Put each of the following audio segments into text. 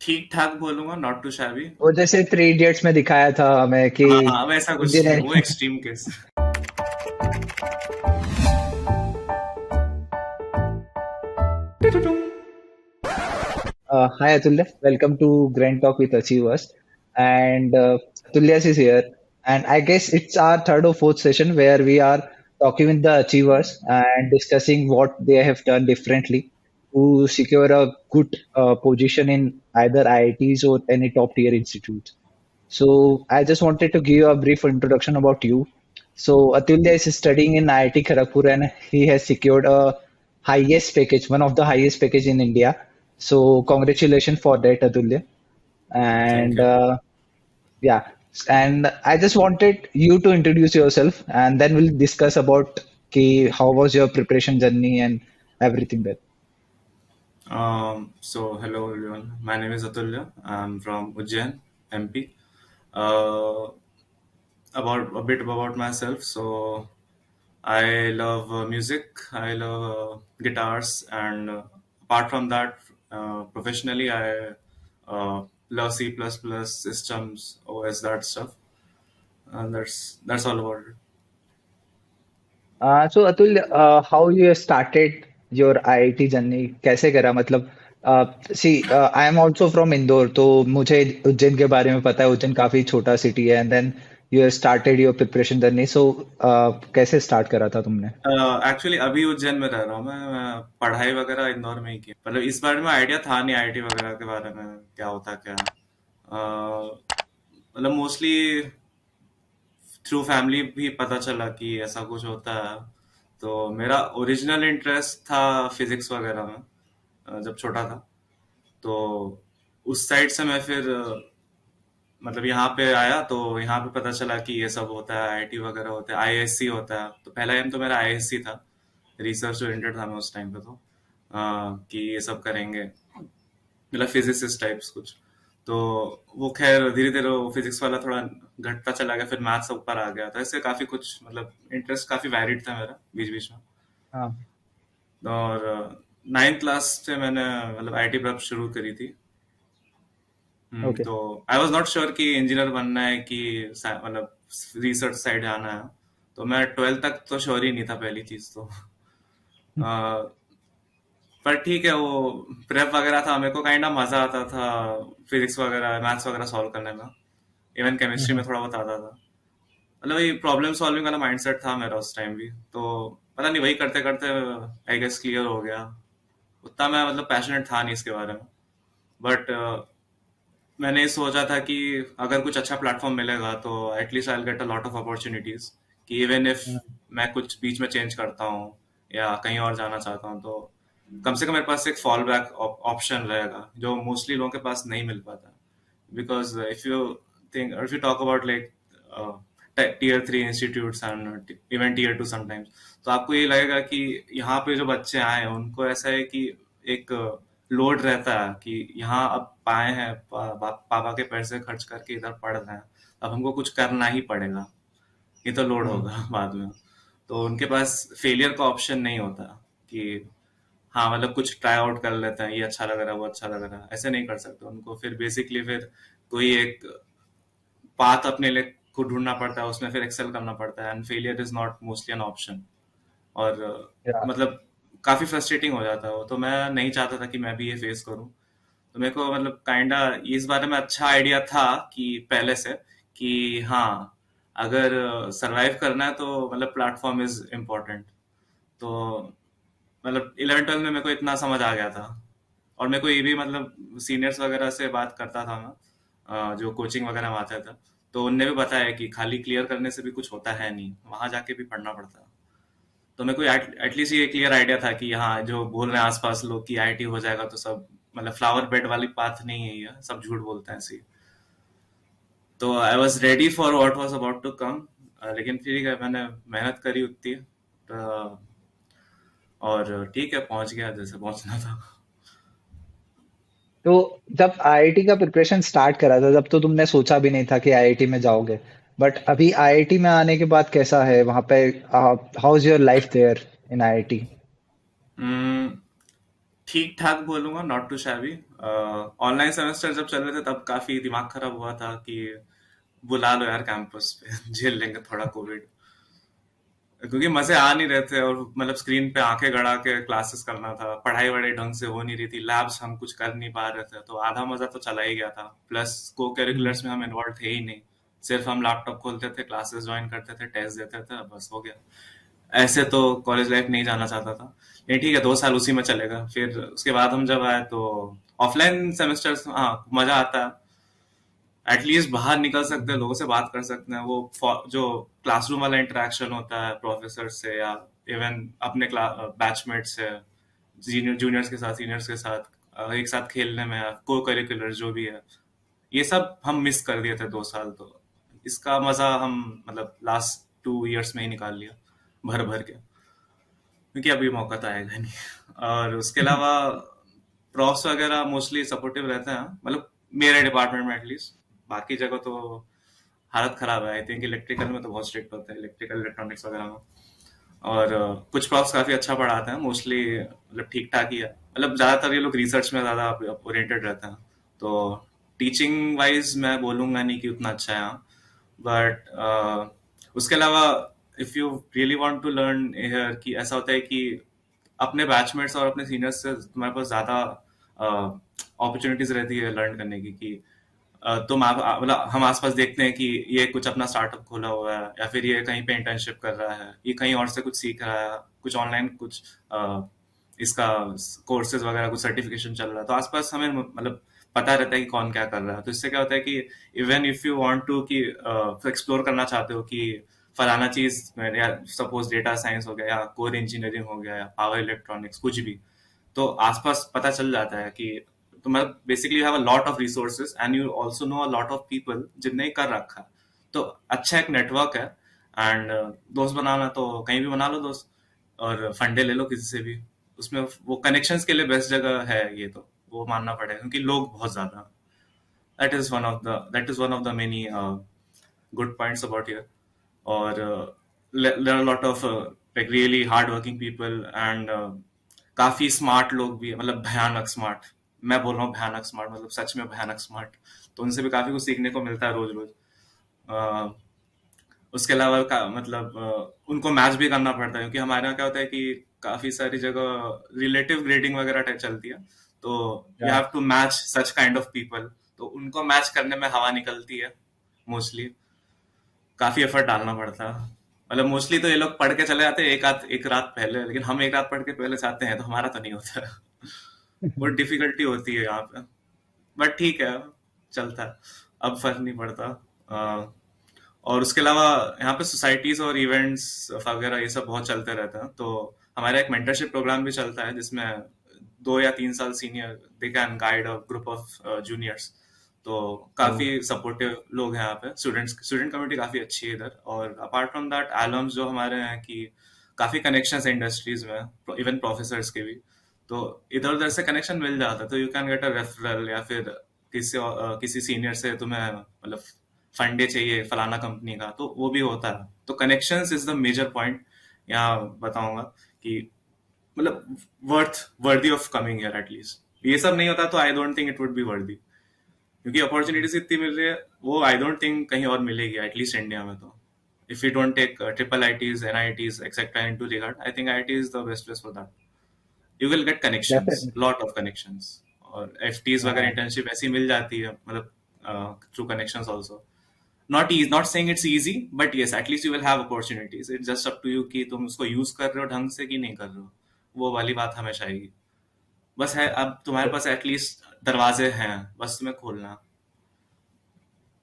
ठीक ठाक बोलूंगा, नॉट टू शैबी। वो जैसे थ्री इडियट्स में दिखाया था हमें कि हाँ हाँ, वैसा कुछ नहीं, वो engineering. Extreme case. Hi Atulya, welcome to Grand Talk with Achievers. And Atulya is here. And I guess it's our third or fourth session where we are talking with the achievers and discussing what they have done differently to secure a good position in either IITs or any top tier institutes. So I just wanted to give you a brief introduction about you. So Atulya is studying in IIT Kharagpur and he has secured a highest package, one of the highest package in India. So congratulations for that, Atulya. Thank And you. yeah, and I just wanted you to introduce yourself, and then we'll discuss about how was your preparation journey and everything there. So hello everyone. My name is Atulya. I'm from Ujjain, MP. Uh, about a bit about myself. So I love music. I love guitars, and apart from that, professionally, I love C++, systems, OS, that stuff. And that's all about it. So Atul, how you started your IIT journey? कैसे करा मतलब see I am also from Indore तो मुझे उज्जैन के बारे में पता है उज्जैन काफी छोटा सिटी है and then you started your preparation journey so कैसे start करा था तुमने? एक्चुअली अभी उज्जैन में रह रहा हूँ मैं पढ़ाई वगैरह इंदौर में ही की, मतलब इस बारे में आइडिया था नहीं आईटी वगैरह के बारे में, क्या होता क्या है। मतलब मोस्टली थ्रू फैमिली भी पता चला कि ऐसा कुछ होता है। तो मेरा ओरिजिनल इंटरेस्ट था फिजिक्स वगैरह में, जब छोटा था। तो उस साइड से मैं फिर मतलब यहाँ पे आया तो यहाँ पे पता चला कि ये सब होता है, आईआईटी वगैरह होता है, आईएससी होता है। तो पहला एम तो मेरा आईएससी था, रिसर्च ओरिएंटेड था मैं उस टाइम पे। तो कि ये सब करेंगे, मतलब फिजिसिस्ट टाइप्स कुछ। तो वो खैर धीरे धीरे वो फिजिक्स वाला थोड़ा घटता चला गया, फिर मैथ्स ऊपर आ गया। तो ऐसे काफी कुछ, मतलब इंटरेस्ट काफी वैरिड था मेरा बीच बीच में। हाँ, और नाइन्थ क्लास से मैंने मतलब आईटी प्रेप शुरू करी थी। ओके। तो आई वॉज नॉट श्योर कि इंजीनियर बनना है कि मतलब रिसर्च साइड जाना है। तो मैं ट्वेल्थ तक तो श्योर ही नहीं था, पहली चीज तो। अ, पर ठीक है, वो प्रेप वगैरह था, मेरे को काइंड ऑफ मजा आता था फिजिक्स वगैरह मैथ्स वगैरह सॉल्व करने में। इवन केमिस्ट्री में थोड़ा बहुत आता था। मतलब वही प्रॉब्लम सॉल्विंग वाला माइंडसेट था मेरा उस टाइम भी। तो पता नहीं, वही करते करते आई गेस क्लियर हो गया। उतना मैं मतलब पैशनेट था नहीं इसके बारे में। बट मैंने ये सोचा था कि अगर कुछ अच्छा प्लेटफॉर्म मिलेगा तो at least I get a lot of opportunities, कि इवन इफ मैं कुछ बीच में चेंज करता हूँ या कहीं और जाना चाहता हूँ, तो कम से कम मेरे पास एक फॉल बैक ऑप्शन रहेगा, जो मोस्टली लोगों के पास नहीं मिल पाता। Because if you talk about like tier three institutes and even tier two sometimes, तो आपको ये लगेगा कि यहाँ पे जो बच्चे आए हैं उनको ऐसा है कि एक लोड रहता है कि यहाँ अब पाए हैं, पापा के पैसे खर्च करके इधर पढ़ रहे हैं, अब हमको कुछ करना ही पड़ेगा, ये तो लोड होगा बाद में। तो उनके पास फेलियर का ऑप्शन नहीं होता कि हाँ मतलब कुछ ट्राई आउट कर लेते हैं, ये अच्छा लग रहा है वो अच्छा लग रहा है, ऐसे नहीं कर सकते। उनको फिर बेसिकली फिर कोई एक पाथ अपने लिए को ढूंढना पड़ता है, उसमें फिर एक्सेल करना पड़ता है, and failure is not mostly an option. और या मतलब काफी फ्रस्ट्रेटिंग हो जाता है वो। तो मैं नहीं चाहता था कि मैं भी ये फेस करूं। तो मेरे को मतलब काइंडा इस बारे में अच्छा आइडिया था कि पहले से, कि हाँ अगर सरवाइव करना है तो मतलब प्लेटफॉर्म इज इम्पोर्टेंट। तो मतलब इलेवन ट्वेल्थ में मेरे को इतना समझ आ गया था। और मेरे को ये भी मतलब सीनियर्स वगैरह से बात करता था मैं, जो कोचिंग वगैरह में आते थे। तो उनने भी बताया कि खाली क्लियर करने से भी कुछ होता है नहीं, वहां जाके भी पढ़ना पड़ता है। तो मेरे को एटलीस्ट ये क्लियर आइडिया था कि हाँ जो बोल रहे हैं आसपास लोग कि आईटी हो जाएगा तो सब, मतलब फ्लावर बेड वाली बात नहीं है, ये सब झूठ बोलते हैं ऐसे ही। तो I was ready for what was about to come. लेकिन ठीक है, मैंने मेहनत करी उतनी। और ठीक है, पहुंच गया जैसे पहुंचना था। तो जब आईआईटी का प्रिपरेशन स्टार्ट करा था तब तो तुमने सोचा भी नहीं था कि आईआईटी में जाओगे बट अभी आईआईटी में आने के बाद कैसा है वहां पे how is your life there in IIT? ठीक ठाक बोलूंगा, not too shabby. Online semester जब चल रहे थे तब काफी दिमाग खराब हुआ था कि बुला लो यार कैंपस पे झेल लेंगे थोड़ा कोविड, क्योंकि मजे आ नहीं रहे थे। और मतलब स्क्रीन पे आंखें गड़ा के क्लासेस करना था, पढ़ाई वढ़ाई ढंग से हो नहीं रही थी, लैब्स हम कुछ कर नहीं पा रहे थे, तो आधा मजा तो चला ही गया था। प्लस को हम्म। करिकुलर्स में हम इन्वॉल्व थे ही नहीं, सिर्फ हम लैपटॉप खोलते थे, क्लासेस ज्वाइन करते थे, टेस्ट देते थे, बस हो गया। ऐसे तो कॉलेज लाइफ नहीं जाना चाहता था, लेकिन ठीक है 2 साल उसी में चलेगा। फिर उसके बाद हम जब आए तो ऑफलाइन सेमेस्टर्स, हाँ मजा आता है, एटलीस्ट बाहर निकल सकते हैं, लोगों से बात कर सकते हैं। वो जो क्लासरूम वाला इंटरेक्शन होता है प्रोफेसर से, या इवन अपने बैचमेट से, जूनियर्स के साथ, सीनियर्स के साथ, एक साथ खेलने में, को करिकुलर जो भी है, ये सब हम मिस कर दिए थे 2 साल। तो इसका मजा हम मतलब लास्ट 2 इयर्स में ही निकाल लिया, भर भर के, क्योंकि अभी मौका तो आएगा नहीं। और उसके अलावा प्रॉफ्स वगैरह मोस्टली सपोर्टिव रहते हैं, मतलब मेरे डिपार्टमेंट में एटलीस्ट। बाकी जगह तो हालत खराब है। आई थिंक इलेक्ट्रिकल में तो बहुत स्ट्रिक्ट होता है, इलेक्ट्रिकल इलेक्ट्रॉनिक्स वगैरह में। और कुछ प्रॉफ्स काफी अच्छा पढ़ाते हैं, मोस्टली मतलब ठीक ठाक ही है। मतलब ज्यादातर ये लोग रिसर्च में ज्यादा ओरिएंटेड रहते हैं, तो टीचिंग वाइज मैं बोलूंगा नहीं कि उतना अच्छा है यहाँ। बट उसके अलावा if you really want to learn here, कि ऐसा होता है कि अपने बैचमेट्स और अपने सीनियर्स से तुम्हारे पास ज्यादा अपॉर्चुनिटीज रहती है लर्न करने की। कि मतलब हम आसपास देखते हैं कि ये कुछ अपना स्टार्टअप खोला हुआ है, या फिर ये कहीं पे इंटर्नशिप कर रहा है, ये कहीं और से कुछ सीख रहा है, कुछ ऑनलाइन कुछ इसका कोर्सेज वगैरह, कुछ सर्टिफिकेशन चल रहा है, तो आसपास हमें मतलब पता रहता है कि कौन क्या कर रहा है। तो इससे क्या होता है कि even if you want to कि एक्सप्लोर करना चाहते हो कि फलाना चीज, या सपोज डेटा साइंस हो गया, या कोर इंजीनियरिंग हो गया, या पावर इलेक्ट्रॉनिक्स, कुछ भी, तो आसपास पता चल जाता है कि तो मतलब basically have a lot of resources and you also know a lot of people जिनने कर रखा है। तो अच्छा एक नेटवर्क है। एंड दोस्त बनाना तो कहीं भी बना लो दोस्त, और फंडे ले लो किसी से भी। उसमें वो कनेक्शंस के लिए बेस्ट जगह है ये, तो वो मानना पड़ेगा, क्योंकि लोग बहुत ज्यादा हैं। That is one of the many good points about here. और there are a lot of like really hard working people, and काफी स्मार्ट लोग भी हैं, मतलब भयानक स्मार्ट। मैं बोल रहा हूँ भयानक स्मार्ट, मतलब सच में भयानक स्मार्ट। तो उनसे भी काफी कुछ सीखने को मिलता है रोज रोज। उसके अलावा मतलब उनको मैच भी करना पड़ता है, क्योंकि हमारे यहाँ क्या होता है कि काफी सारी जगह रिलेटिव ग्रेडिंग वगैरह टाइप चलती है, तो यू या have to match such kind of people. तो उनको मैच करने में हवा निकलती है मोस्टली, काफी एफर्ट डालना पड़ता है। मतलब मोस्टली तो ये लोग पढ़ के चले जाते हैं एक रात पहले, लेकिन हम एक रात पढ़ के पहले जाते हैं, तो हमारा तो नहीं होता। वो डिफिकल्टी होती है यहाँ पे, बट ठीक है, चलता है, अब फर्क नहीं पड़ता। अ, और उसके अलावा यहाँ पे सोसाइटीज और इवेंट्स वगैरह ये सब बहुत चलते रहते हैं। तो हमारा एक मेंटरशिप प्रोग्राम भी चलता है, जिसमें 2 या 3 साल senior they can guide a group of juniors. तो काफी सपोर्टिव लोग हैं यहाँ पे, स्टूडेंट कम्युनिटी काफी अच्छी है इधर। और अपार्ट फ्रॉम दैट एलम्स जो हमारे हैं कि काफी कनेक्शन है इंडस्ट्रीज में, इवन प्रोफेसर्स के भी। तो इधर उधर से कनेक्शन मिल जाता है, तो you can get a referral, या फिर किसी सीनियर से तुम्हें मतलब फंडे चाहिए फलाना कंपनी का, तो वो भी होता है। तो connections is the major point यहाँ बताऊंगा, कि मतलब worthy of coming here at least. ये सब नहीं होता तो I don't think it would be worthy, क्योंकि अपॉर्चुनिटीज इतनी मिल रही है, वो आई डोंट थिंक कहीं और मिलेगी, एटलीस्ट इंडिया में तो। If you don't take triple ITs, NITs etcetera into regard, I think IT is the best place for that. You will get connections, definitely. Lot of connections. और एफटीज वगैरह internship ऐसी मिल जाती है, मतलब through connections also. Not saying it's easy, but yes at least you will have opportunities. It's just up to you कि तुम उसको यूज कर रहे हो ढंग से कि नहीं कर रहे हो, वो वाली बात हमेशा आएगी। बस है, अब तुम्हारे पास एटलीस्ट दरवाजे हैं, बस तुम्हें खोलना।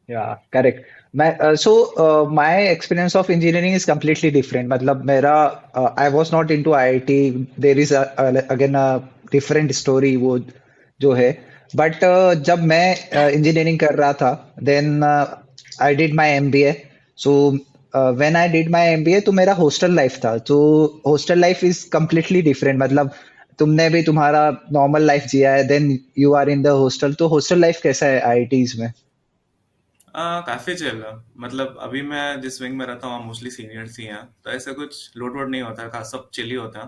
या करेक्ट। मैं so my experience of engineering is completely different. मतलब मेरा I was not into IIT. There is again a different story वो जो है। बट जब मैं इंजीनियरिंग कर रहा था, then I did my MBA. So when I did my MBA तो मेरा हॉस्टल लाइफ था। तो hostel life is completely different. मतलब तुमने भी तुम्हारा नॉर्मल लाइफ जिया है, then you are in the hostel. तो हॉस्टल लाइफ कैसा है आईआईटीज में? काफी चिल है। मतलब अभी मैं जिस विंग में रहता हूँ मोस्टली सीनियर्स ही हैं, तो ऐसे कुछ लोड वोड नहीं होता है, सब चिल ही होता है।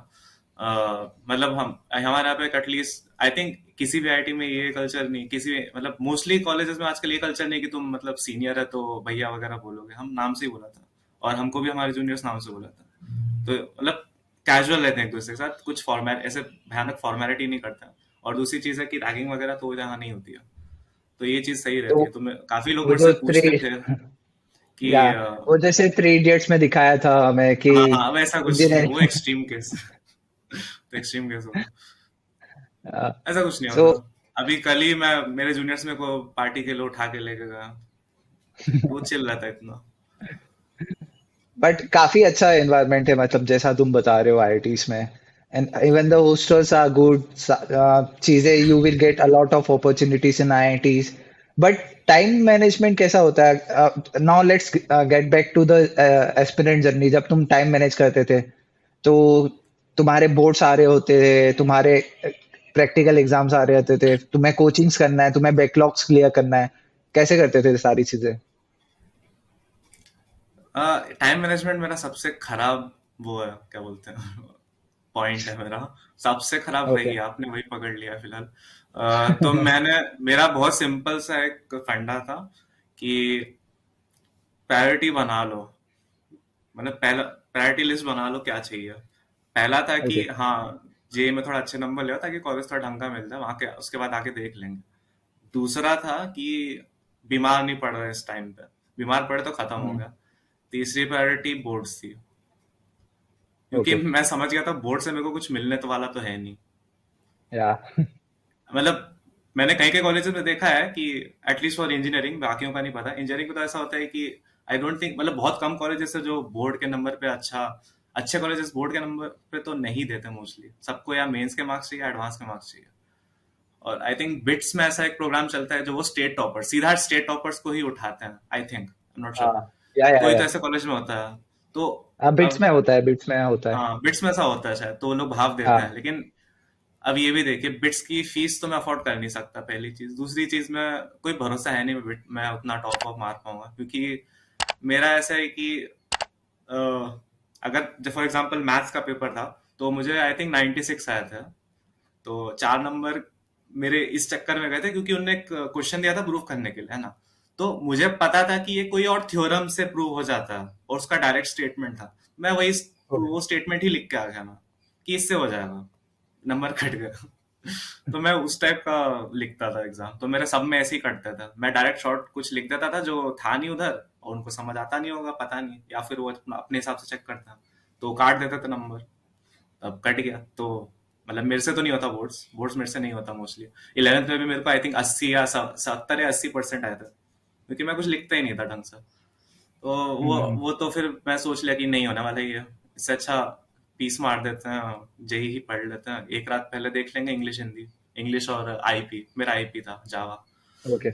मतलब हम हमारे यहाँ पे एटलीस्ट आई थिंक किसी भी आईआईटी में ये कल्चर नहीं, किसी भी मतलब मोस्टली कॉलेजेस में आजकल ये कल्चर नहीं कि तुम मतलब सीनियर है तो भैया वगैरह बोलोगे, हम नाम से ही बोला था, और हमको भी हमारे जूनियर्स नाम से बोला था। तो मतलब कैजुअल रहते हैं एक दूसरे के साथ, कुछ फॉर्मेट ऐसे भयानक फॉर्मेलिटी नहीं करते हैं। और दूसरी चीज है कि रैगिंग वगैरह तो यहाँ नहीं होती है, तो ये चीज सही तो रहती है। तो मैं काफी लोग वो मेरे से जो पूछते थे कि या वो जैसे 3 इडियट्स में दिखाया था हमें कि हाँ हाँ, वैसा कुछ नहीं, वो इंजीनियरिंग। एक्सट्रीम केस तो एक्सट्रीम केस होगा, सो ऐसा कुछ नहीं होता। अभी कल ही मैं मेरे जूनियर्स में को पार्टी के लिए उठा के लेके गया, तो वो चिल रहता है इतना। बट काफी अच्छा एनवायरनमेंट है, मतलब जैसा तुम बता रहे हो आईआईटीज में। And even the hostels are good, चीजें, you will get a lot of opportunities in IITs. But time management कैसा होता है? Now let's get back to the aspirant journey. जब तुम टाइम मैनेज करते थे, तो तुम्हारे बोर्ड्स आ रहे होते थे, तुम्हारे प्रैक्टिकल एग्जाम्स आ रहे होते थे, तुम्हें कोचिंग्स करना है, तुम्हें बैकलॉग्स क्लियर करना है, कैसे करते थे ये सारी चीजें? टाइम मैनेजमेंट मेरा सबसे खराब वो है, क्या बोलते हैं पॉइंट है मेरा, सबसे खराब ओके। वही है, आपने वही पकड़ लिया फिलहाल। तो मैंने मेरा बहुत सिंपल सा एक फंडा था कि प्रायोरिटी बना लो, मतलब पहला प्रायोरिटी लिस्ट बना लो क्या चाहिए। पहला था कि ओके। हाँ, जे में थोड़ा अच्छे नंबर ले ताकि कॉलेज थोड़ा ढंग का मिल जाए वहां के, उसके बाद आके देख लेंगे। दूसरा था कि बीमार नहीं पड़ रहे इस टाइम पे, बीमार पड़े तो खत्म हो गया। तीसरी प्रायोरिटी बोर्ड्स थी, क्योंकि ओके। मैं समझ गया था बोर्ड से मेरे को कुछ मिलने तो वाला तो है नहीं। या। मतलब मैंने कई कई कॉलेजेस में देखा है कि एटलीस्ट फॉर इंजीनियरिंग, बाकियों का नहीं पता, इंजीनियरिंग में तो ऐसा होता है कि आई डोंट थिंक, मतलब बहुत कम कॉलेजेस है जो बोर्ड के नंबर पे अच्छे कॉलेजेस बोर्ड के नंबर पे तो नहीं देते मोस्टली, सबको या मेंस के मार्क्स चाहिए, एडवांस के मार्क्स चाहिए। और आई थिंक बिट्स में ऐसा एक प्रोग्राम चलता है जो वो स्टेट टॉपर, सीधा स्टेट टॉपर्स को ही उठाते हैं, I think, I am not sure. हाँ। या कोई तो या ऐसे कॉलेज में होता है। तो बिट्स अब में होता है, बिट्स में होता है। हाँ, बिट्स में ऐसा होता है शायद, तो वो लोग भाव देते हैं, हाँ। लेकिन अब ये भी देखिए, बिट्स की फीस तो मैं अफोर्ड कर नहीं सकता, पहली चीज। दूसरी चीज, मैं कोई भरोसा है नहीं मैं उतना टॉप ऑफ मार पाऊंगा, क्योंकि मेरा ऐसा है कि अ, अगर फॉर एग्जांपल मैथ्स का पेपर था, तो मुझे आई थिंक 96 आया था। तो 4 नंबर मेरे इस चक्कर में गए थे क्योंकि उनने एक क्वेश्चन दिया था प्रूव करने के लिए, है ना। तो मुझे पता था कि ये कोई और थ्योरम से प्रूव हो जाता है और उसका डायरेक्ट स्टेटमेंट था। मैं वही ओके। वो स्टेटमेंट ही लिख के आ गया ना, कि इससे हो जाएगा, नंबर कट गया। तो मैं उस टाइप का लिखता था एग्जाम, तो मेरे सब में ऐसे ही कटता था। मैं डायरेक्ट शॉर्ट कुछ लिख देता था जो था नहीं उधर, और उनको समझ आता नहीं होगा, पता नहीं, या फिर वो अपने हिसाब से चेक करता, तो वो काट देते थे नंबर, तब कट गया। तो मतलब मेरे से तो नहीं होता, बोर्ड्स बोर्ड्स मेरे से नहीं होता मोस्टली। 11th में भी मेरे को आई थिंक 80 या 70 या 80% आया था, क्योंकि मैं कुछ लिखता ही नहीं था ढंग से। तो हम्म। वो तो फिर मैं सोच लिया कि नहीं होने वाला ही है, इससे अच्छा पीस मार देते हैं, जेई ही पढ़ लेते हैं, एक रात पहले देख लेंगे इंग्लिश हिंदी, इंग्लिश और आईपी, मेरा आईपी था जावा। ओके।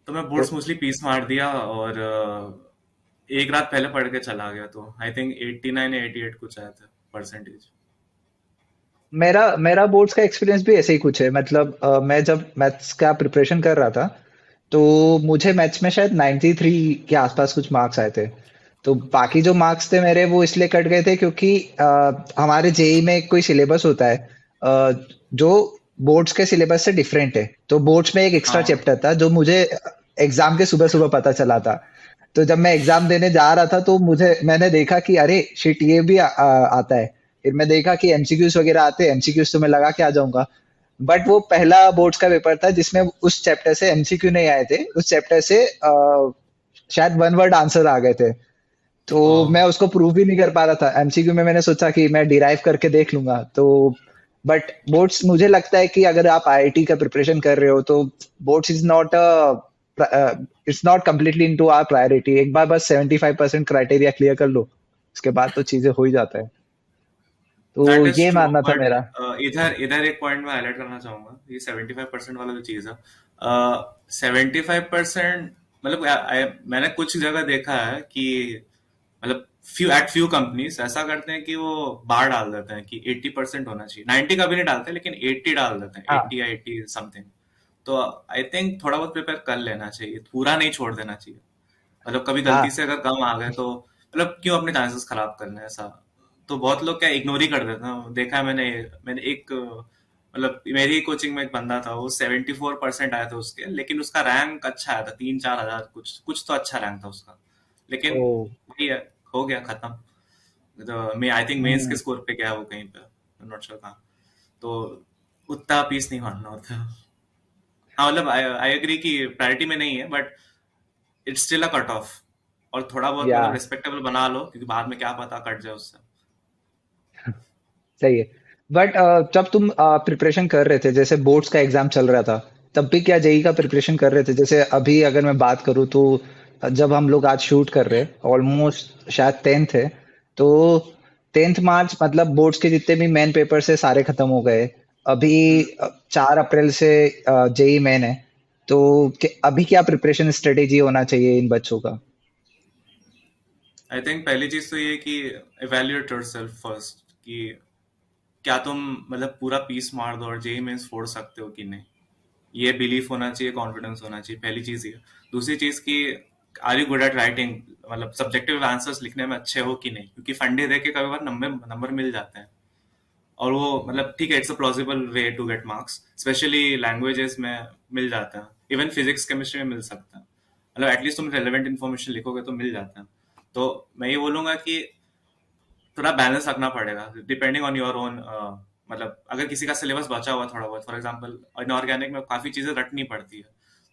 तो मैं तो बोर्ड्स मोस्टली पीस मार दिया, और एक रात पहले पढ़ के चला गया, तो आई थिंक 89 या 88 कुछ आया था परसेंटेज। मेरा मेरा बोर्ड्स का एक्सपीरियंस भी ऐसे ही कुछ है। मतलब मैं जब मैथ्स का प्रिपरेशन कर रहा था, तो मुझे मैथ्स में शायद 93 के आसपास कुछ मार्क्स आए थे। तो बाकी जो मार्क्स थे मेरे, वो इसलिए कट गए थे क्योंकि हमारे जेई में कोई सिलेबस होता है अ, जो बोर्ड्स के सिलेबस से डिफरेंट है। तो बोर्ड्स में एक एक्स्ट्रा हाँ, चैप्टर था जो मुझे एग्जाम के सुबह सुबह पता चला था। तो जब मैं एग्जाम देने जा रहा था, तो मैंने देखा कि अरे शिट, ये भी आता है। फिर मैं देखा कि एमसीक्यूज वगैरह आते हैं, एमसीक्यूज तो मैं लगा के आ जाऊंगा। बट वो पहला बोर्ड्स का पेपर था जिसमें उस चैप्टर से एमसीक्यू नहीं आए थे, उस चैप्टर से शायद वन वर्ड आंसर आ गए थे। तो मैं उसको प्रूव भी नहीं कर पा रहा था। एमसीक्यू में मैंने सोचा कि मैं डिराइव करके देख लूंगा। तो बट बोर्ड्स, मुझे लगता है कि अगर आप आईआईटी का प्रिपरेशन कर रहे हो, तो boards is not it's not completely into our priority. एक बार बस 75% क्राइटेरिया क्लियर कर लो, उसके बाद तो चीजें हो ही जाता है। तो दैट इज ये ट्रू, मानना था बट मेरा। इधर इधर एक पॉइंट मैं हाईलाइट करना चाहूंगा, ये 75% वाला जो चीज है, 75%, मतलब मैंने कुछ जगह देखा है कि मतलब फ्यू कंपनीज ऐसा करते हैं कि वो बार डाल देते हैं कि 80% होना चाहिए, 90 का भी नहीं डालते, लेकिन 80 डाल देते हैं, हाँ। 80 या 80 समथिंग। तो आई थिंक थोड़ा बहुत प्रिपेयर कर लेना चाहिए, पूरा नहीं छोड़ देना चाहिए। मतलब कभी गलती हाँ। से अगर कम आ गए तो मतलब क्यों अपने चांसेस खराब करना है, ऐसा तो बहुत लोग क्या इग्नोर ही कर देते हैं। देखा है मैंने मैंने एक मतलब मेरी कोचिंग में एक बंदा था, वो 74% आया था उसके, लेकिन उसका रैंक अच्छा आया था, 3-4 हजार कुछ कुछ तो अच्छा रैंक था उसका। लेकिन ओ। वही है, हो गया खत्म। तो मैं आई थिंक मेंस के हम्म। स्कोर पे गया है वो कहीं पे, नॉट श्योर कहाँ। तो उतना पीस नहीं मारना होता। हाँ मतलब आई आई एग्री कि प्रायोरिटी में नहीं है, but it's still a cut off. और थोड़ा बहुत या मतलब रिस्पेक्टेबल बना लो, क्योंकि बाद में क्या पता कट जाए उससे। सही है। बट जब तुम प्रिपरेशन कर रहे थे, जैसे बोर्ड्स का एग्जाम चल रहा था, तब भी क्या जेई का प्रिपरेशन कर रहे थे? जैसे अभी अगर मैं बात करूँ तो जब हम लोग आज शूट कर रहे हैं, ऑलमोस्ट शायद 10th है, तो 10th मार्च मतलब बोर्ड्स के जितने भी मेन पेपर्स है सारे खत्म हो गए। अभी हम्म। 4 अप्रैल से जेई मेन है। तो अभी क्या प्रिपरेशन स्ट्रेटेजी होना चाहिए इन बच्चों का? आई थिंक पहली चीज तो ये कि इवेल्युएट योरसेल्फ फर्स्ट, कि क्या तुम मतलब पूरा पीस मार दो और जेई मेंस फोड़ सकते हो कि नहीं। ये बिलीफ होना चाहिए, कॉन्फिडेंस होना चाहिए, पहली चीज ये। दूसरी चीज कि are you good at writing, मतलब सब्जेक्टिव आंसर्स लिखने में अच्छे हो कि नहीं, क्योंकि फंडे दे के कभी बार नंबर नंबर मिल जाते हैं। और वो मतलब ठीक है, it's a plausible way to get marks, specially languages में मिल जाता है, इवन फिजिक्स केमिस्ट्री में मिल सकता है। मतलब एटलीस्ट तुम रेलेवेंट इन्फॉर्मेशन लिखोगे तो मिल जाता है। तो मैं ये बोलूंगा कि थोड़ा बैलेंस रखना पड़ेगा डिपेंडिंग ऑन योर ओन। मतलब अगर किसी का सिलेबस बचा हुआ थोड़ा बहुत, फॉर एग्जांपल इनऑर्गेनिक में काफी चीजें रटनी पड़ती है,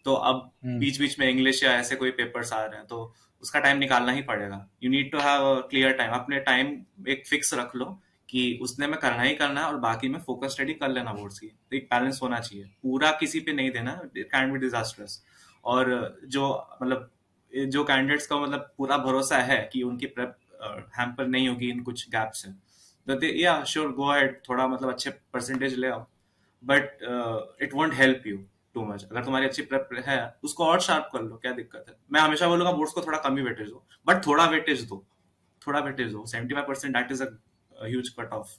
तो अब हम्म। बीच बीच में इंग्लिश या ऐसे कोई पेपर्स आ रहे हैं, तो उसका टाइम निकालना ही पड़ेगा। You need to have a clear time, अपने टाइम एक फिक्स रख लो कि उसने में करना ही करना है, और बाकी में फोकस स्टडी कर लेना बोर्ड्स की। तो एक बैलेंस होना चाहिए, पूरा किसी पे नहीं देना, इट कैन बी डिजास्टर्स। और जो मतलब जो कैंडिडेट्स का मतलब पूरा भरोसा है कि उनकी प्रेप हैम्पर नहीं होगी इन कुछ गैप से, तो या श्योर गो अहेड, थोड़ा मतलब अच्छे परसेंटेज ले आओ। But it won't help you too much. अगर तुम्हारी अच्छी प्रेप है, उसको और शार्प कर लो, क्या दिक्कत है। मैं हमेशा बोलूंगा बोर्ड्स को थोड़ा कम ही वेटेज दो, बट थोड़ा वेटेज दो, थोड़ा वेटेज दो। 75% that is a huge cut off.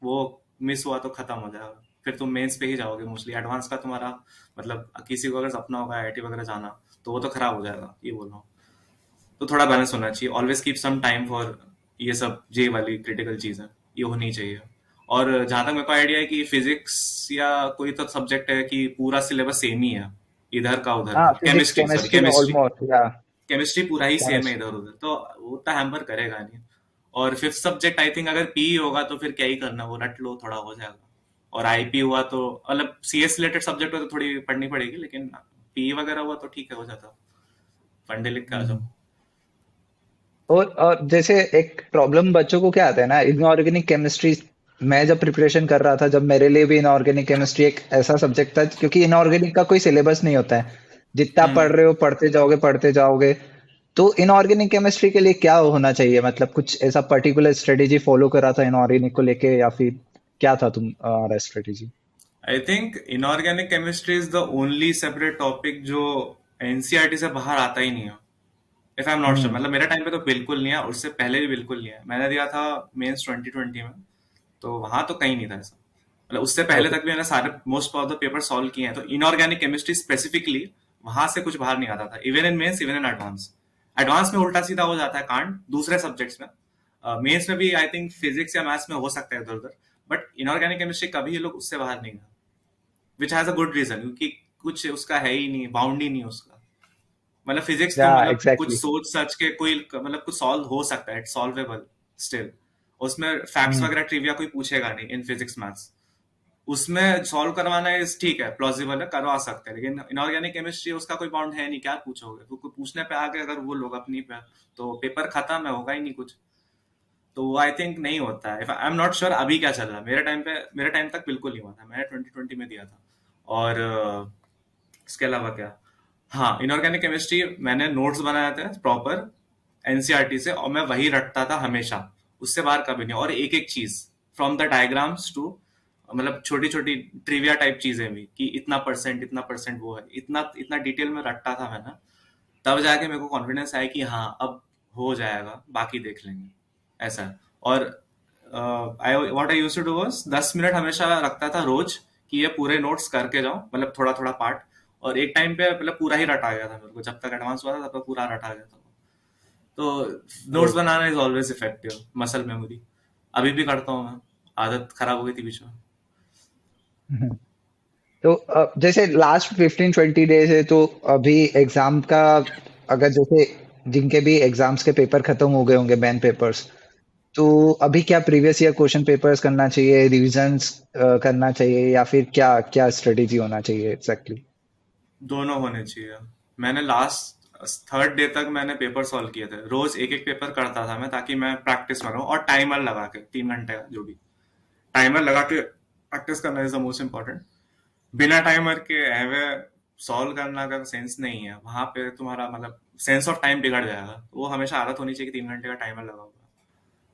वो मिस हुआ तो खत्म हो जाएगा, फिर तुम मेंस पे ही जाओगे मोस्टली। एडवांस का तुम्हारा मतलब किसी को अगर सपना होगा आईआईटी वगैरह जाना, तो वो तो खराब हो जाएगा, ये बोल रहा हूँ। तो थोड़ा बैलेंस होना चाहिए, always keep some time for ये सब जे वाली क्रिटिकल चीजें, ये होनी चाहिए। और जहां तक मेरे को आइडिया है कि फिजिक्स या कोई तो सब्जेक्ट है कि पूरा सिलेबस सेम ही है, इधर का उधर हाँ, का। Physics chemistry, sorry, chemistry chemistry. Almost या केमिस्ट्री पूरा ही सेम है केमिस्ट्री। इधर उधर, तो वो उतना हैम्पर करेगा नहीं। और फिफ्थ सब्जेक्ट आई थिंक अगर पी होगा तो फिर क्या ही करना, वो रट लो, थोड़ा हो जाएगा। और आईपी हुआ तो मतलब सीएस रिलेटेड सब्जेक्ट हो तो थोड़ी पढ़नी पड़ेगी, लेकिन पी वगैरह हुआ तो ठीक है, हो जाता। फंडे लिख के आ जाओ। और जैसे एक प्रॉब्लम बच्चों को क्या आता है ना, इनऑर्गेनिक केमिस्ट्री। मैं जब प्रिपरेशन कर रहा था, जब मेरे लिए भी इनऑर्गेनिक केमिस्ट्री एक ऐसा सब्जेक्ट था, क्योंकि इनऑर्गेनिक का कोई सिलेबस नहीं होता है। जितना हम्म। पढ़ रहे हो पढ़ते जाओगे पढ़ते जाओगे। तो इनऑर्गेनिक केमिस्ट्री के लिए क्या होना चाहिए? मतलब कुछ ऐसा पर्टिकुलर स्ट्रेटेजी फॉलो करा था इनऑर्गेनिक को लेके, या फिर क्या था तुम्हारा strategy? I think inorganic chemistry is the only separate topic जो एनसीईआरटी से बाहर आता ही नहीं है, if I am not sure. Hmm. मतलब मेरे टाइम पे तो बिल्कुल नहीं है, उससे पहले भी बिल्कुल नहीं है। मैंने दिया था मेंस 2020 में, तो वहां तो कहीं नहीं था ऐसा। मतलब उससे पहले ओके। तक भी मैंने सारे most of the paper solve किए हैं, तो इनऑर्गेनिक केमिस्ट्री स्पेसिफिकली वहां से कुछ बाहर नहीं आता था, even in mains even in advance. Advance में उल्टा सीधा हो जाता है कांड दूसरे सब्जेक्ट्स में। मेंस में भी आई थिंक फिजिक्स या मैथ्स में हो सकता है इधर उधर, बट इनऑर्गेनिक केमिस्ट्री कभी ये लोग उससे बाहर नहीं गए, which has a good reason, क्योंकि कुछ उसका है ही नहीं, बाउंड ही नहीं उसका। मतलब फिजिक्स तो या मतलब कुछ एग्जैक्टली। सोच सच के कोई मतलब कुछ सॉल्व हो सकता है, इट्स सॉल्वेबल स्टिल। उसमें फैक्ट्स हम्म। वगैरह ट्रिविया कोई पूछेगा नहीं इन फिजिक्स मैथ्स। उसमें सॉल्व करवाना इज ठीक है, प्लॉजिबल है, करवा सकते हैं, लेकिन इनऑर्गेनिक केमिस्ट्री उसका कोई बाउंड है नहीं, क्या पूछोगे, तो कोई पूछने पे आ गए अगर वो लोग अपनी पे, तो पेपर खत्म है, होगा ही नहीं कुछ। तो वो आई थिंक नहीं होता है। आई एम नॉट श्योर अभी क्या चल रहा है, मेरे टाइम पे, मेरे टाइम तक बिल्कुल नहीं हुआ था, मैंने 2020 में दिया था। और इसके अलावा क्या, हाँ इनऑर्गेनिक केमिस्ट्री मैंने नोट्स बनाए थे प्रॉपर एनसीईआरटी से, और मैं वही रटता था हमेशा, उससे बाहर कभी नहीं। और एक एक चीज फ्रॉम द डायग्राम्स टू मतलब छोटी छोटी ट्रिविया टाइप चीजें भी, कि इतना परसेंट वो है, इतना इतना डिटेल में रटता था मैंने। तब जाके मेरे को कॉन्फिडेंस आया कि हाँ अब हो जाएगा, बाकी देख लेंगे, ऐसा है। और I what I used to do was 10 minute हमेशा रखता था रोज, कि ये पूरे नोट्स करके जाओ, मतलब थोड़ा थोड़ा पार्ट। और एक टाइम पे मतलब पूरा ही रटा गया था मेरे को, जब तक एडवांस हुआ था तब तक पूरा रटा गया था। तो ओ। नोट्स बनाना is always effective, muscle memory. अभी भी करता हूँ मैं, आदत खराब हो गई थी बीच में। तो जैसे लास्ट 15-20 डेज है तो अभी एग्जाम का, अगर जैसे जिनके भी एग्जाम्स के पेपर खत्म हो गए होंगे, बैन पेपर्स, तो अभी क्या प्रीवियस ईयर क्वेश्चन पेपर्स करना चाहिए, रिविजन्स करना चाहिए, या फिर क्या क्या स्ट्रेटेजी होना चाहिए एग्जैक्टली? दोनों होने चाहिए। मैंने लास्ट थर्ड डे तक मैंने पेपर सॉल्व किए थे, रोज एक एक पेपर करता था मैं, ताकि मैं प्रैक्टिस में रहूं, और टाइमर लगा के 3 घंटे का, जो भी टाइमर लगा के प्रैक्टिस करना इज द मोस्ट इम्पोर्टेंट। बिना टाइमर के एवे सॉल्व करना का सेंस नहीं है, वहां पे तुम्हारा मतलब सेंस ऑफ टाइम बिगड़ जाएगा। वो हमेशा आदत होनी चाहिए कि 3 घंटे का टाइमर लगा होगा।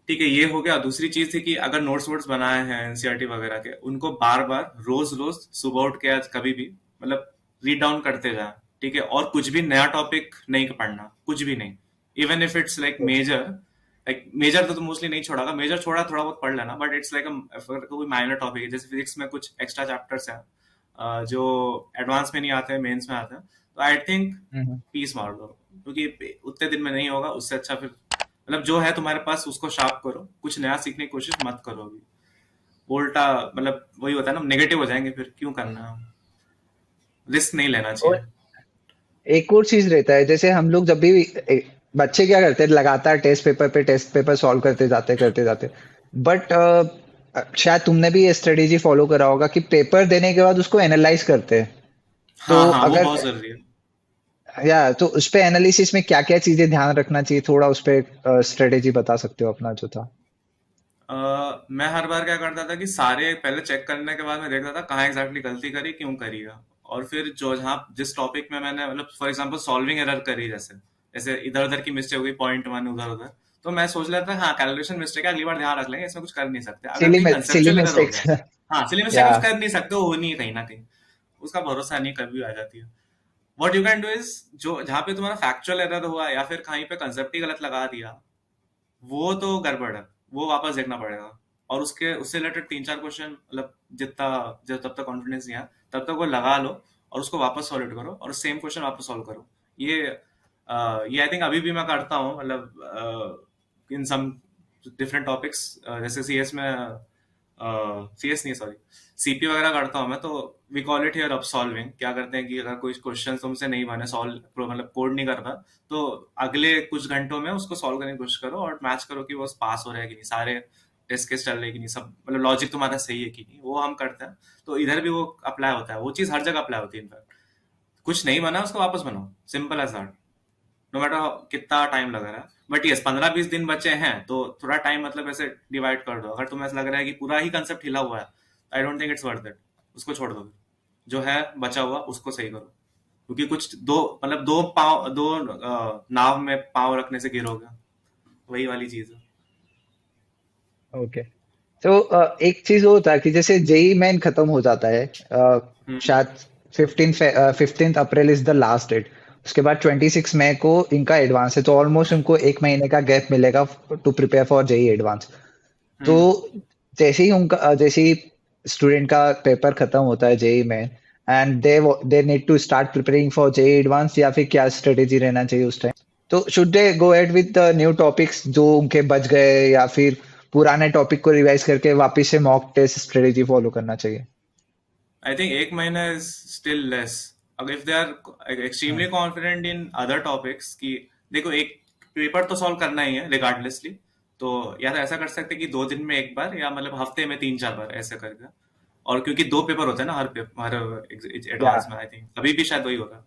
ठीक है, ये हो गया। दूसरी चीज थी कि अगर नोट्स वोट्स बनाए हैं एनसीईआरटी वगैरह के, उनको बार बार रोज रोज सुबह उठ के आज कभी भी मतलब रीड डाउन करते जाए। ठीक है, और कुछ भी नया टॉपिक नहीं पढ़ना, कुछ भी नहीं। Even if it's like major तो मोस्टली नहीं छोड़ागा, मेजर छोड़ा थोड़ा बहुत पढ़ लेना, बट इट्स लाइक कोई माइनर टॉपिक है, जैसे फिजिक्स में कुछ एक्स्ट्रा चैप्टर्स हैं जो एडवांस में नहीं आते हैं, मेंस में आते हैं, तो आई थिंक हम्म। पीस मार दो, क्योंकि उतने दिन में नहीं होगा। उससे अच्छा फिर मतलब जो है तुम्हारे पास उसको शार्प करो, कुछ नया सीखने की कोशिश मत करो अभी। उल्टा मतलब वही होता है ना, नेगेटिव हो जाएंगे, फिर क्यों करना, रिस्क नहीं लेना चाहिए। और एक और चीज रहता है, जैसे हम लोग जब भी बच्चे क्या करते हैं, लगातार टेस्ट पेपर सॉल्व करते जाते, बट शायद तुमने भी ये स्ट्रेटेजी फॉलो करा होगा कि पेपर देने के बाद उसको एनालाइज करते हैं। तो हाँ हाँ, वो अगर बहुत जरूरी है। या तो उस पे एनालिसिस में क्या क्या चीजें ध्यान रखना चाहिए, थोड़ा उस पे स्ट्रेटेजी बता सकते हो अपना जो था? मैं हर बार क्या करता था कि सारे पहले चेक करने के बाद मैं देखता था कहाँ एग्जैक्टली गलती करी, क्यों करी है। और फिर जो जहाँ जिस टॉपिक में मैंने मतलब फॉर एग्जांपल सॉल्विंग एरर करी, जैसे जैसे इधर उधर की मिस्टेक हुई, पॉइंट वन उधर उधर, तो मैं सोच लेता हाँ कैलकुलेशन मिस्टेक है, अगली बार ध्यान रख लेंगे, इसमें कुछ कर नहीं सकते। अगर कहीं सिली कंसेप्चुअल एरर हो मिस्टेक्स। गया, हाँ सिली मिस्टेक या कुछ कर नहीं सकते, वो होनी है कहीं ना कहीं, उसका भरोसा नहीं, कभी आ जाती है। What you can do is, जो जहाँ पे तुम्हारा फैक्चुअल एरर हुआ या फिर कहीं पे कंसेप्ट ही गलत लगा दिया, वो तो गड़बड़ है, वो वापस देखना पड़ेगा। और उसके उससे रिलेटेड 3 4 क्वेश्चन, मतलब जितना जब तब तक कॉन्फिडेंस नहीं आया तब तक वो लगा लो, और उसको वापस सॉल्व करो, और सेम क्वेश्चन वापस सॉल्व करो। ये ये आई थिंक अभी भी मैं करता हूँ, मतलब इन सम डिफरेंट टॉपिक्स, जैसे सीएस में, सीएस नहीं सॉरी, सीपी वगैरह करता हूँ मैं, तो वी कॉल इट हियर अब सॉल्विंग। क्या करते हैं कि अगर कोई क्वेश्चन तुमसे नहीं बने, सॉल्व मतलब कोड नहीं कर पाया, तो अगले कुछ घंटों में उसको सॉल्व करने की कोशिश करो, और मैच करो कि वो पास हो रहा है कि नहीं, सारे टेस्ट केस चल रहे हैं कि नहीं, सब मतलब लॉजिक तुम्हारा सही है कि नहीं, वो हम करते हैं। तो इधर भी वो अप्लाई होता है, वो चीज हर जगह अप्लाई होती है इनफैक्ट। कुछ नहीं बना उसको वापस बनाओ, simple as that, no matter कितना टाइम लग रहा है। बट यस, 15 20 दिन बचे हैं तो थोड़ा टाइम मतलब ऐसे डिवाइड कर दो। अगर तुम्हें ऐसा लग रहा है कि पूरा ही कंसेप्ट हिला हुआ है, I don't think it's worth it, उसको छोड़ दो। जो है बचा हुआ उसको सही करो, क्योंकि कुछ दो मतलब दो पाव, दो नाव में पाव रखने से गिरोगे, वही वाली चीज है। ओके। तो एक चीज वो था कि जैसे जेई मेन खत्म हो जाता है, हम्म। शायद 15 April is the last date. उसके बाद 26 मई को इनका एडवांस है, तो ऑलमोस्ट उनको एक महीने का गैप मिलेगा to prepare for JEE advance. तो हम्म। जैसे ही स्टूडेंट का पेपर खत्म होता है जेई में, and they need to start preparing for JEE advance, या फिर क्या स्ट्रेटेजी रहना चाहिए उस टाइम? तो should they go ahead with the new topics जो उनके बच गए, या फिर पुराने टॉपिक को रिवाइज करके वापस से मॉक टेस्ट स्ट्रेटेजी फॉलो करना चाहिए? आई थिंक एक महीना इज स्टिल लेस। अगर इफ दे आर एक्सट्रीमली हाँ। कॉन्फिडेंट इन अदर टॉपिक्स की, देखो एक पेपर तो सॉल्व करना ही है रिगार्डलेसली, तो या तो ऐसा कर सकते हैं कि 2 दिन में एक बार, या मतलब हफ्ते में 3 4 बार ऐसे करके। और क्योंकि 2 पेपर होते हैं ना हर या एडवांस में, आई थिंक अभी भी शायद वही होगा।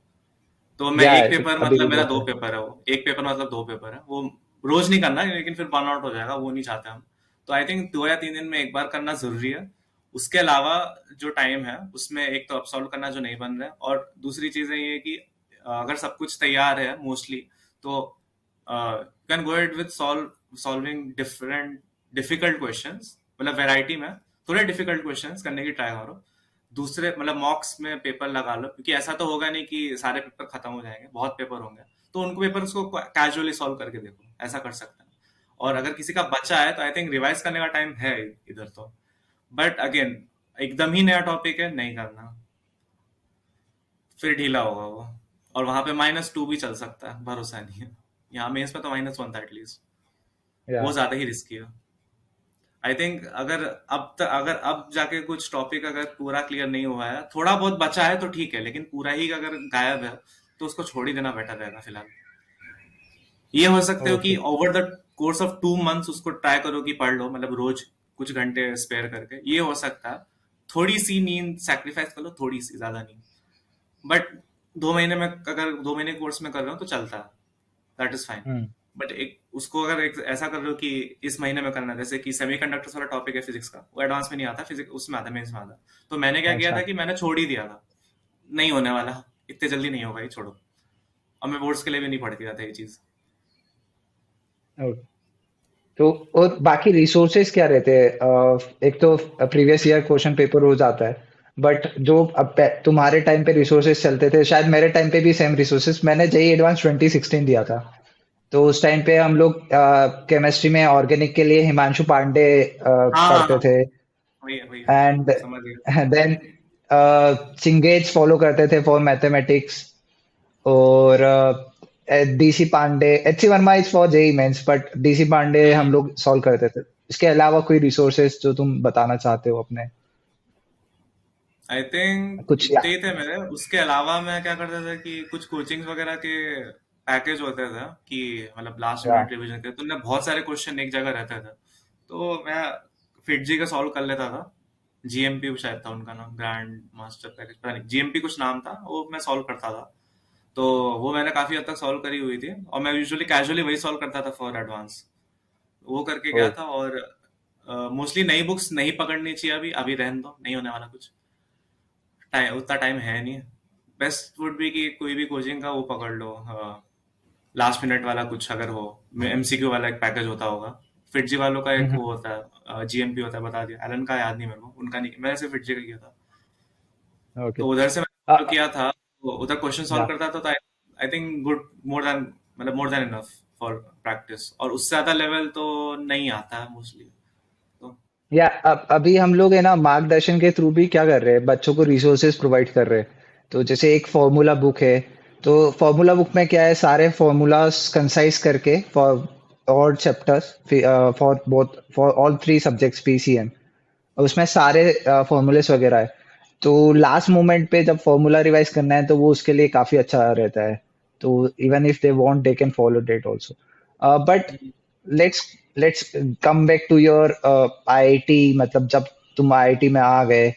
तो मैं या एक पेपर अभी मतलब भी मेरा होता दो है। पेपर है, वो एक पेपर मतलब 2 पेपर है वो, रोज नहीं करना, लेकिन फिर बर्न आउट हो जाएगा, वो नहीं चाहते हम। तो आई थिंक 2 या 3 दिन में एक बार करना जरूरी है। उसके अलावा जो टाइम है उसमें एक तो अपसॉल्व करना जो नहीं बन रहा है, और दूसरी चीज है ये कि अगर सब कुछ तैयार है मोस्टली, तो can go it with solving different difficult questions, मतलब वैरायटी में थोड़े डिफिकल्ट क्वेश्चंस करने की ट्राई करो। दूसरे मतलब मॉक्स में पेपर लगा लो, क्योंकि ऐसा तो होगा नहीं कि सारे पेपर खत्म हो जाएंगे, बहुत पेपर होंगे, तो उनको पेपर को कैजुअली सॉल्व करके देखो, ऐसा कर सकते हैं। और अगर किसी का बचा है तो आई थिंक रिवाइज करने का टाइम है इधर तो। बट अगेन, एकदम ही नया टॉपिक है, नहीं करना, फिर ढीला होगा वो, और वहां पे -2 भी चल सकता है, भरोसा नहीं है। यहाँ मेंस में तो -1 था एटलीस्ट, या वो ज्यादा ही रिस्की है। आई थिंक अगर अब जाके कुछ टॉपिक अगर पूरा क्लियर नहीं हुआ है, थोड़ा बहुत बचा है तो ठीक है, लेकिन पूरा ही अगर गायब है तो उसको छोड़ ही देना बेटर रहेगा फिलहाल। ये हो सकते हो कि okay. Over the course of 2 months उसको ट्राई करो कि पढ़ लो, मतलब रोज कुछ घंटे स्पेयर करके, ये हो सकता है। थोड़ी सी नींद सैक्रिफाइस कर लो, थोड़ी सी, ज्यादा नहीं। बट 2 महीने में, अगर 2 महीने कोर्स में कर रहे हो तो चलता है, that is fine. Hmm. But एक उसको अगर ऐसा कर रहे हो कि इस महीने में करना है, जैसे कि सेमीकंडक्टर्स वाला टॉपिक है फिजिक्स का, वो एडवांस में नहीं आता, फिजिक्स उसमें आता, मेंस में आता। तो मैंने क्या किया था अच्छा। कि मैंने छोड़ ही दिया था, नहीं होने वाला, इतने जल्दी नहीं होगा, ये छोड़ो। और मैं बोर्ड्स के लिए भी नहीं पढ़ती रहा था ये चीज। ओके। तो और बाकी रिसोर्सेज क्या रहते हैं? एक तो प्रीवियस ईयर क्वेश्चन पेपर रोज आता है, बट जो तुम्हारे टाइम पे रिसोर्सेज चलते थे, शायद मेरे टाइम पे भी सेम रिसोर्सेज। मैंने जेई एडवांस 2016 दिया था, तो उस टाइम पे हम लोग केमिस्ट्री में ऑर्गेनिक के लिए हिमांशु पांडे हाँ हाँ पढ़ते हाँ, थे। वही है वही है। एंड समझ गया। देन चिंगेज फॉलो करते थे फॉर मैथमेटिक्स। और DC Pandey, H C Verma is for JEE mains, but DC Pandey हम हम्म। लोग सॉल्व करते थे। इसके अलावा कोई रिसोर्सेज जो तुम बताना चाहते हो अपने? आई थिंक कुछ या? इतने ही थे मेरे। उसके अलावा मैं क्या करता था कि कुछ कोचिंग वगैरह के पैकेज होते थे कि मतलब लास्ट या? मिनट रिवीजन के, तो उनमें बहुत सारे क्वेश्चन एक जगह रहते थे, तो मैं फिटजी का सॉल्व कर लेता था। जीएमपी शायद था उनका नाम, ग्रैंड मास्टर पैकेज, पता नहीं, जीएमपी कुछ नाम था, वो मैं सॉल्व करता था। तो वो मैंने काफी हद तक सॉल्व करी हुई थी, और मैं यूजुअली कैजुअली वही सॉल्व करता था फॉर एडवांस। वो करके ओ। गया था। और मोस्टली नई बुक्स नहीं पकड़नी चाहिए, अभी अभी रहने दो, नहीं होने वाला कुछ, टाइम उतना टाइम है नहीं। बेस्ट वुड बी कि कोई भी कोचिंग का वो पकड़ लो, लास्ट मिनट वाला कुछ अगर हो, एमसीक्यू वाला एक पैकेज होता होगा। फिटजी वालों का एक वो होता है, जीएमपी होता है, बता दिया, एलन का याद नहीं मेरे को, उनका नहीं, मैंने सिर्फ फिटजी का किया था। ओके। तो उधर से मैंने follow किया था, तो उधर क्वेश्चन सॉल्व या करता था, तो I think good, more than, मतलब more than enough for practice. और उससे ज्यादा लेवल तो नहीं आता है मोस्टली। तो या अब अभी हम लोग है ना, मार्गदर्शन के थ्रू भी क्या कर रहे हैं, बच्चों को रिसोर्सेज प्रोवाइड कर रहे हैं। तो जैसे एक फॉर्मूला बुक है, तो फॉर्मूला बुक में क्या है, सारे फॉर्मूलाज कंसाइज करके for all chapters, for both, for all three subjects PCM, उसमें सारे फॉर्मूलेस वगैरह है। तो लास्ट मोमेंट पे जब फॉर्मूला रिवाइज करना है तो वो उसके लिए काफी अच्छा रहता है। तो even if they want they can follow that also. But let's let's come back to your IIT. मतलब जब तुम आईआईटी में आ गए,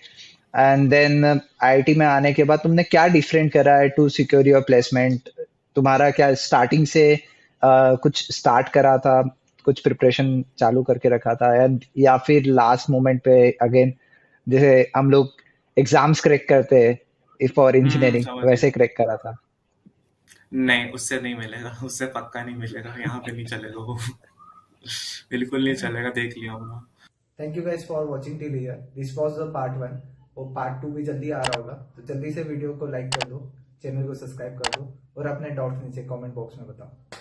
एंड देन आईआईटी में आने के बाद तुमने क्या डिफरेंट करा है टू सिक्योर योर प्लेसमेंट? तुम्हारा क्या स्टार्टिंग से कुछ स्टार्ट करा था, कुछ प्रिपरेशन चालू करके रखा था, या फिर लास्ट मोमेंट पे अगेन, जैसे हम लोग एग्जाम्स क्रैक करते हैं फॉर इंजीनियरिंग, समझ गया। वैसे क्रैक करा था? नहीं, उससे नहीं मिलेगा, उससे पक्का नहीं मिलेगा, यहाँ पे नहीं चलेगा वो। बिल्कुल नहीं चलेगा, देख लिया हूँ मैं। Thank you guys for watching till here. This was the part 1, और पार्ट 2 भी जल्दी आ रहा होगा, तो जल्दी से वीडियो को लाइक कर दो, चैनल को सब्सक्राइब कर दो, और अपने डाउट्स नीचे कमेंट बॉक्स में बताओ।